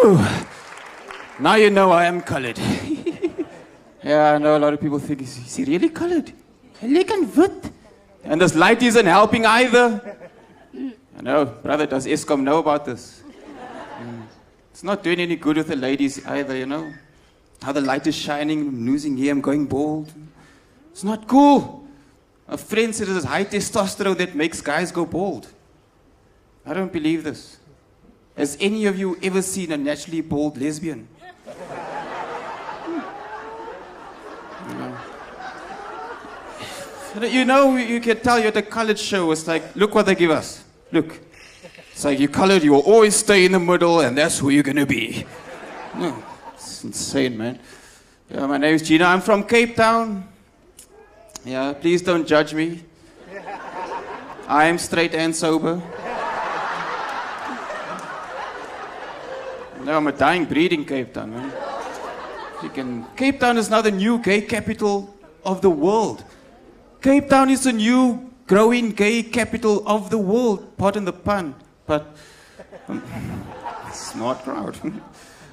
Whew. Now you know I am colored. Yeah, I know a lot of people think, is he really colored? Lekker wit. And this light isn't helping either. I know, brother, does Eskom know about this? It's not doing any good with the ladies either, you know. How the light is shining, I'm losing hair, I'm going bald. It's not cool. A friend said it's high testosterone that makes guys go bald. I don't believe this. Has any of you ever seen a naturally bald lesbian? You know, you can tell you're at a colored show. It's like, look what they give us. Look. It's like, you're colored, you will always stay in the middle, and that's who you're going to be. No, it's insane, man. Yeah, my name is Gino. I'm from Cape Town. Yeah, please don't judge me. I am straight and sober. No, I'm a dying breed in Cape Town, man. Cape Town is now the new gay capital of the world. Cape Town is the new growing gay capital of the world. Pardon the pun, but smart crowd.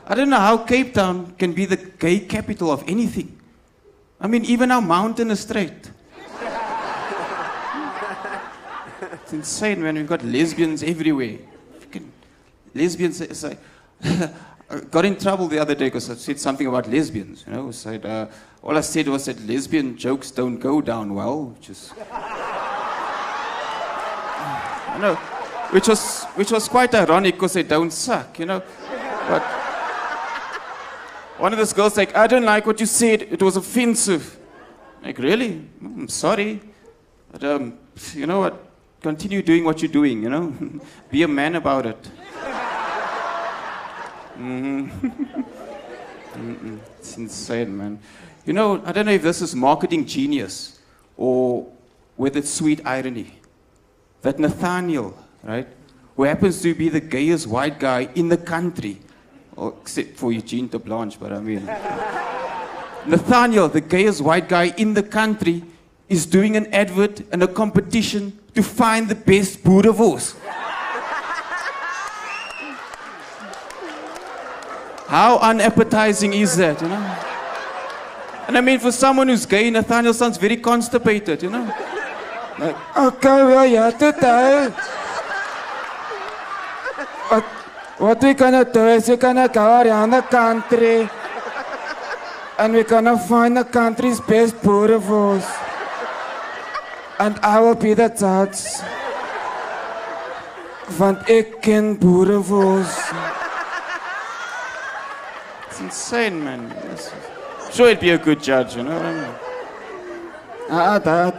I don't know how Cape Town can be the gay capital of anything. I mean, even our mountain is straight. It's insane, man. We've got lesbians everywhere. Lesbians, it's like, I got in trouble the other day because I said something about lesbians. You know, I said, all I said was that lesbian jokes don't go down well, which is, I know, which was quite ironic because they don't suck, you know. But one of those girls like, I don't like what you said. It was offensive. Like, really? I'm sorry, but you know what? Continue doing what you're doing. You know, be a man about it. It's insane, man. You know, I don't know if this is marketing genius or whether it's sweet irony. That Nathaniel, right, who happens to be the gayest white guy in the country, or except for Eugene de Blanche, but I mean, Nathaniel, the gayest white guy in the country, is doing an advert and a competition to find the best boerewors. How unappetizing is that, you know? And I mean, for someone who's gay, Nathaniel sounds very constipated, you know? Like, okay, well, yeah, today. What we're gonna do is we're gonna go around the country and we're gonna find the country's best boerewors. And I will be the judge. Want ek ken boerewors. It's insane, man. Sure, it'd be a good judge, you know what I mean?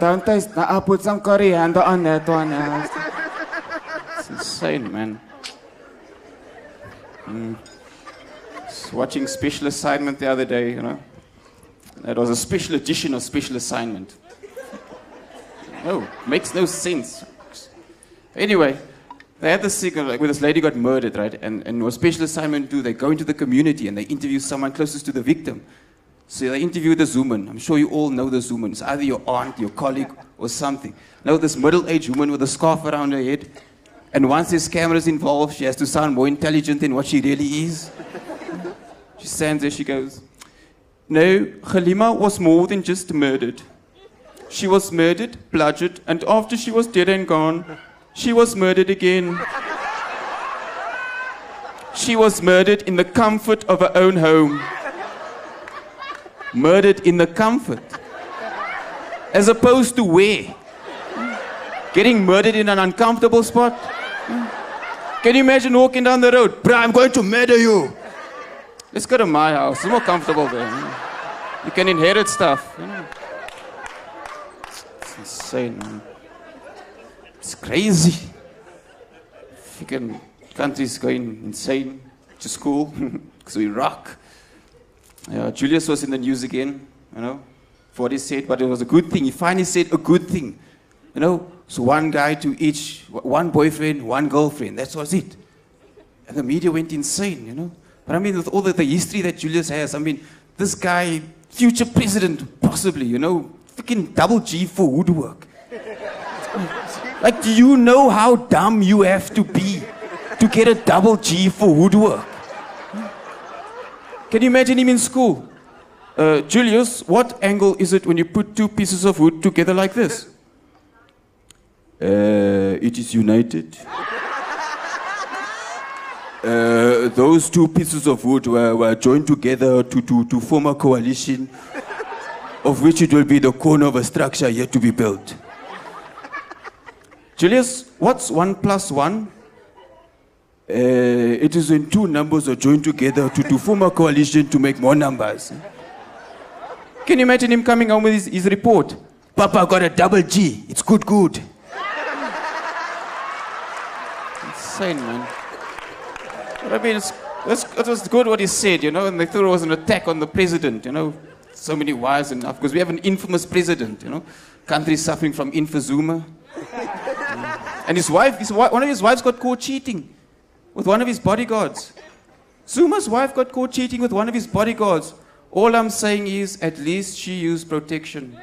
Don't taste. I'll put some coriander on that one. It's insane, man. Just watching Special Assignment the other day, you know. That was a special edition of Special Assignment. No, makes no sense. Anyway, they had this thing like where this lady got murdered, right? And what Special Assignment do? They go into the community and they interview someone closest to the victim. So they interview the Zooman. I'm sure you all know the Zooman. It's either your aunt, your colleague, or something. Now this middle-aged woman with a scarf around her head. And once there's cameras involved, she has to sound more intelligent than what she really is. She stands there, she goes, no, Khalima was more than just murdered. She was murdered, bludgeoned, and after she was dead and gone, she was murdered again. She was murdered in the comfort of her own home. Murdered in the comfort. As opposed to where? Getting murdered in an uncomfortable spot? Can you imagine walking down the road? Bruh, I'm going to murder you. Let's go to my house. It's more comfortable there. You can inherit stuff. You know? It's insane, man. It's crazy. Freaking country's going insane. Which is cool, because we rock. Yeah, Julius was in the news again, you know, for what he said, but it was a good thing. He finally said a good thing. You know, so one guy to each, one boyfriend, one girlfriend, that was it. And the media went insane, you know. But I mean, with all the history that Julius has, I mean, this guy, future president, possibly, you know, freaking double G for woodwork. Like, do you know how dumb you have to be to get a double G for woodwork? Can you imagine him in school? Julius, what angle is it when you put two pieces of wood together like this? It is united. Those two pieces of wood were joined together to form a coalition, of which it will be the corner of a structure yet to be built. Julius, what's 1 + 1? It is when two numbers are joined together to form a coalition to make more numbers. Can you imagine him coming home with his report? Papa got a double G. It's good. Insane, man. But I mean, it was good what he said, you know, and they thought it was an attack on the president, you know. So many wives and because we have an infamous president, you know. Country suffering from emphysema. And one of his wives got caught cheating with one of his bodyguards. Zuma's wife got caught cheating with one of his bodyguards. All I'm saying is, at least she used protection.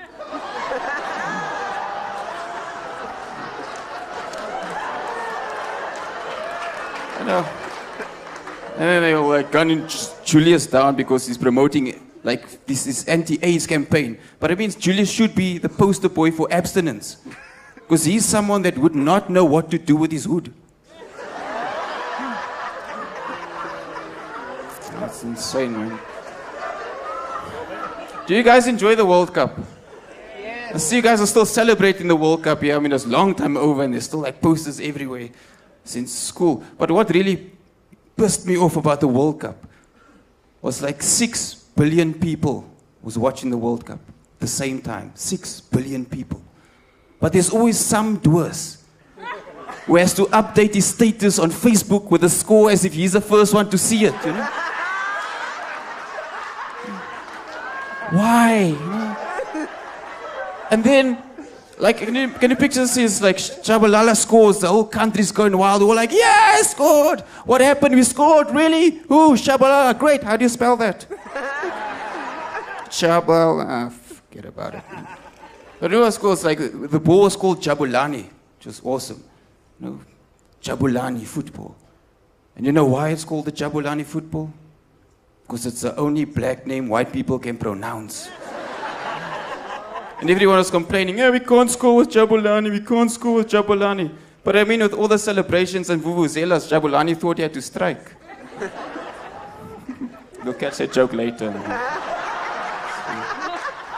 You know. And then they were gunning Julius down because he's promoting this anti-AIDS campaign. But it means Julius should be the poster boy for abstinence. Because he's someone that would not know what to do with his hood. That's insane, man. Do you guys enjoy the World Cup? Yes. I see you guys are still celebrating the World Cup here. I mean, it's a long time over and there's still like posters everywhere since school. But what really pissed me off about the World Cup was like 6 billion people was watching the World Cup at the same time. 6 billion people. But there's always some dwarf who has to update his status on Facebook with a score as if he's the first one to see it, you know? Why? And then, like, can you picture this? Like, Shabalala scores, the whole country's going wild. We're like, yeah, I scored! What happened? We scored, really? Who? Shabalala, great. How do you spell that? Shabalala, forget about it. Man. But you know what's called? Like, the ball was called Jabulani, which was awesome. You know, Jabulani football. And you know why it's called the Jabulani football? Because it's the only black name white people can pronounce. And everyone was complaining, yeah, we can't score with Jabulani, we can't score with Jabulani. But I mean, with all the celebrations and vuvuzelas, Jabulani thought he had to strike. We'll catch that joke later.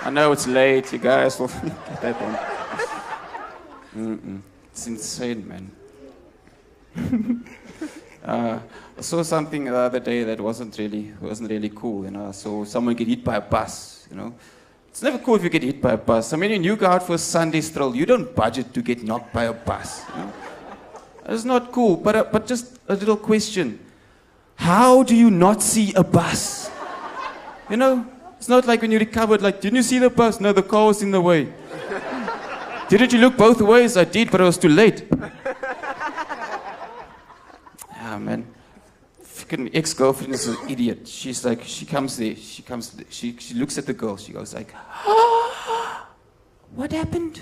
I know it's late, you guys will get that one. It's insane, man. I saw something the other day that wasn't really cool. You know, I saw someone get hit by a bus. You know, it's never cool if you get hit by a bus. I mean, when you go out for a Sunday stroll, you don't budget to get knocked by a bus. You know? It's not cool. But just a little question: how do you not see a bus? You know, it's not like when you recovered. Like, didn't you see the bus? No, the car was in the way. Didn't you look both ways? I did, but I was too late. Ah, man. Freaking ex-girlfriend is an idiot. She's like, she comes there, she looks at the girl, she goes like, oh, what happened?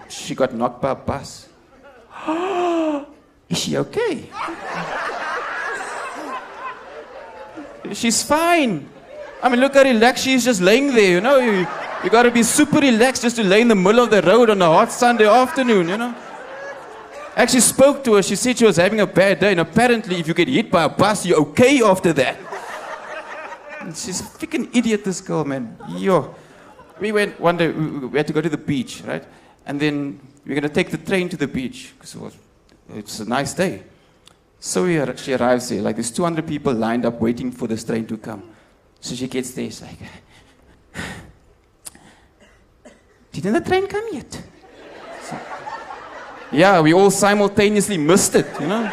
She got knocked by a bus. Oh, is she okay? She's fine. I mean, look how relaxed she is just laying there, you know. You gotta be super relaxed just to lay in the middle of the road on a hot Sunday afternoon, you know. I actually spoke to her. She said she was having a bad day, and apparently if you get hit by a bus, you're okay after that. And she's a freaking idiot, this girl, man. Yo. We went one day, we had to go to the beach, right? And then we were going to take the train to the beach, because it was a nice day. So she arrives there, like there's 200 people lined up waiting for this train to come. So she gets there, she's like, didn't the train come yet? So, yeah, we all simultaneously missed it, you know.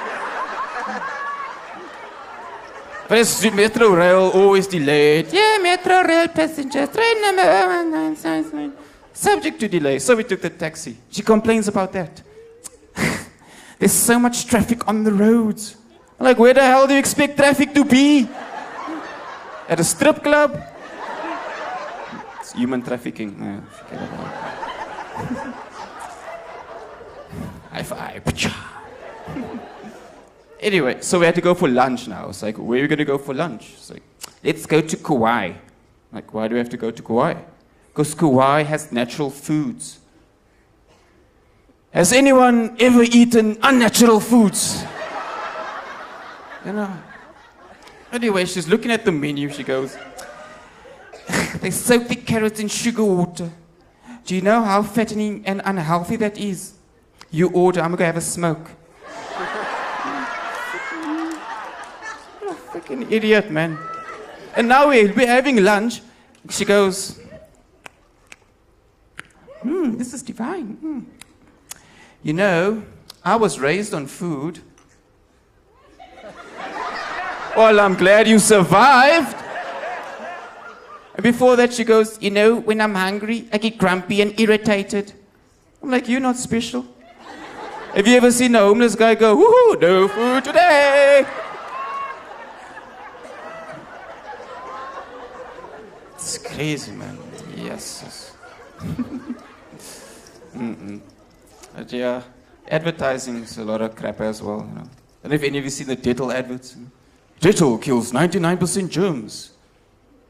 But it's Metro Rail, always delayed. Yeah, Metro Rail passengers, train number 1999, subject to delay. So we took the taxi. She complains about that. There's so much traffic on the roads. I'm like, where the hell do you expect traffic to be? At a strip club? It's human trafficking. No, forget about it. High five. Anyway, so we had to go for lunch now. It's like, where are we going to go for lunch? It's like, let's go to Kauai. Like, why do we have to go to Kauai? Because Kauai has natural foods. Has anyone ever eaten unnatural foods? You know. Anyway, she's looking at the menu. She goes, they soak the carrots in sugar water. Do you know how fattening and unhealthy that is? You order, I'm going to have a smoke. What a freaking idiot, man. And now we're having lunch. She goes, this is divine. You know, I was raised on food. Well, I'm glad you survived. And before that, she goes, you know, when I'm hungry, I get grumpy and irritated. I'm like, you're not special. Have you ever seen a homeless guy go, woohoo, no food today? It's crazy, man. Yes. But yeah, advertising is a lot of crap as well. You know. I don't know if any of you seen the Dettol adverts. Dettol kills 99% germs.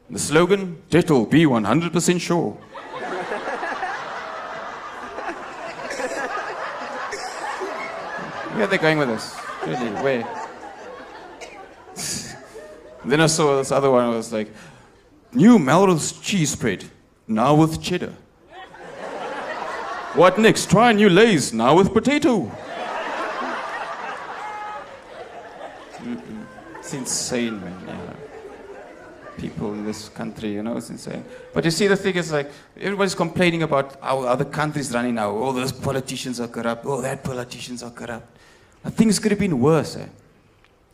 The slogan, Dettol, be 100% sure. Where are they going with this? Really, where? Then I saw this other one, I was like, new Melrose cheese spread, now with cheddar. What next? Try new Lay's, now with potato. It's insane, man. Yeah. People in this country, you know, it's insane. But you see, the thing is, like, everybody's complaining about how other countries running now. Oh, those politicians are corrupt. Oh, that politicians are corrupt. Now, things could have been worse.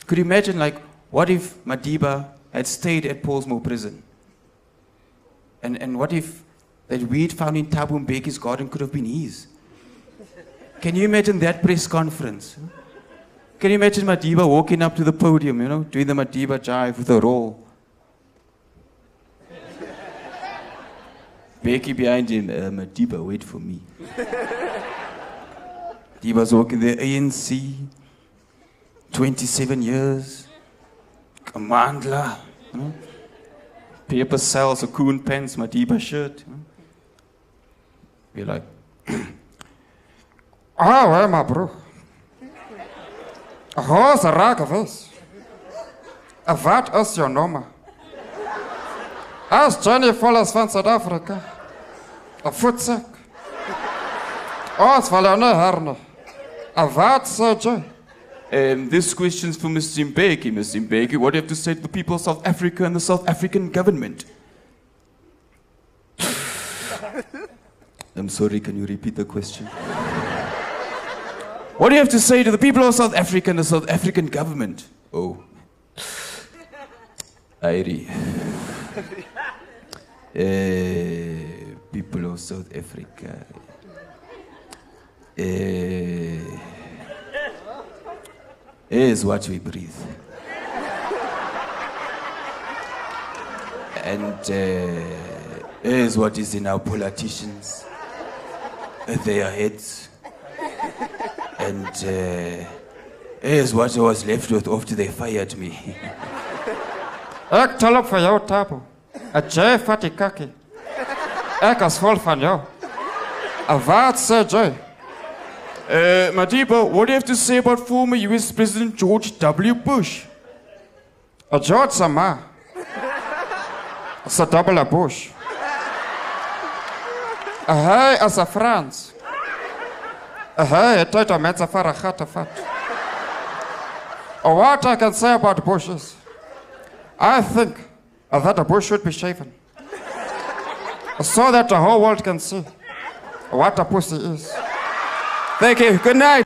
Could you imagine, like, what if Madiba had stayed at Paulsmoor prison? And what if that weed found in Thabo Mbeki's garden could have been his? Can you imagine that press conference? Can you imagine Madiba walking up to the podium, you know, doing the Madiba jive with a roll? Mbeki behind him, Madiba, wait for me. Madiba's walking there, ANC, 27 years, Kamandla, you know? Paper sells a coon pants, Madiba shirt. You know? Be like, ah, my bro. Ho's a raak geweest. Wat is jouw nummer? Als Johnny Vollers van Zuid-Afrika. Een voetzak. Als wel een herne. Wat zeg je? This question's for Mr. Mbeki. Mr. Mbeki, what do you have to say to the people of South Africa and the South African government? I'm sorry, can you repeat the question? What do you have to say to the people of South Africa and the South African government? Oh. Yheatre. People of South Africa. Is what we breathe. And is what is in our politicians, their heads. And is what I was left with after they fired me. Ik tel op voor jou, Thabo. Jy vat die kakkie. Ek is vol van jou. Wat sê jy? Madiba, what do you have to say about former US President George W. Bush? George Sama. Is 'n dubbele Bush. Hy is 'n Frans. Hy het tyd om mense vir 'n gat te vat. What I can say about Bush is, I think that the Bush should be shaven. So that the whole world can see what a pussy is. Thank you. Good night.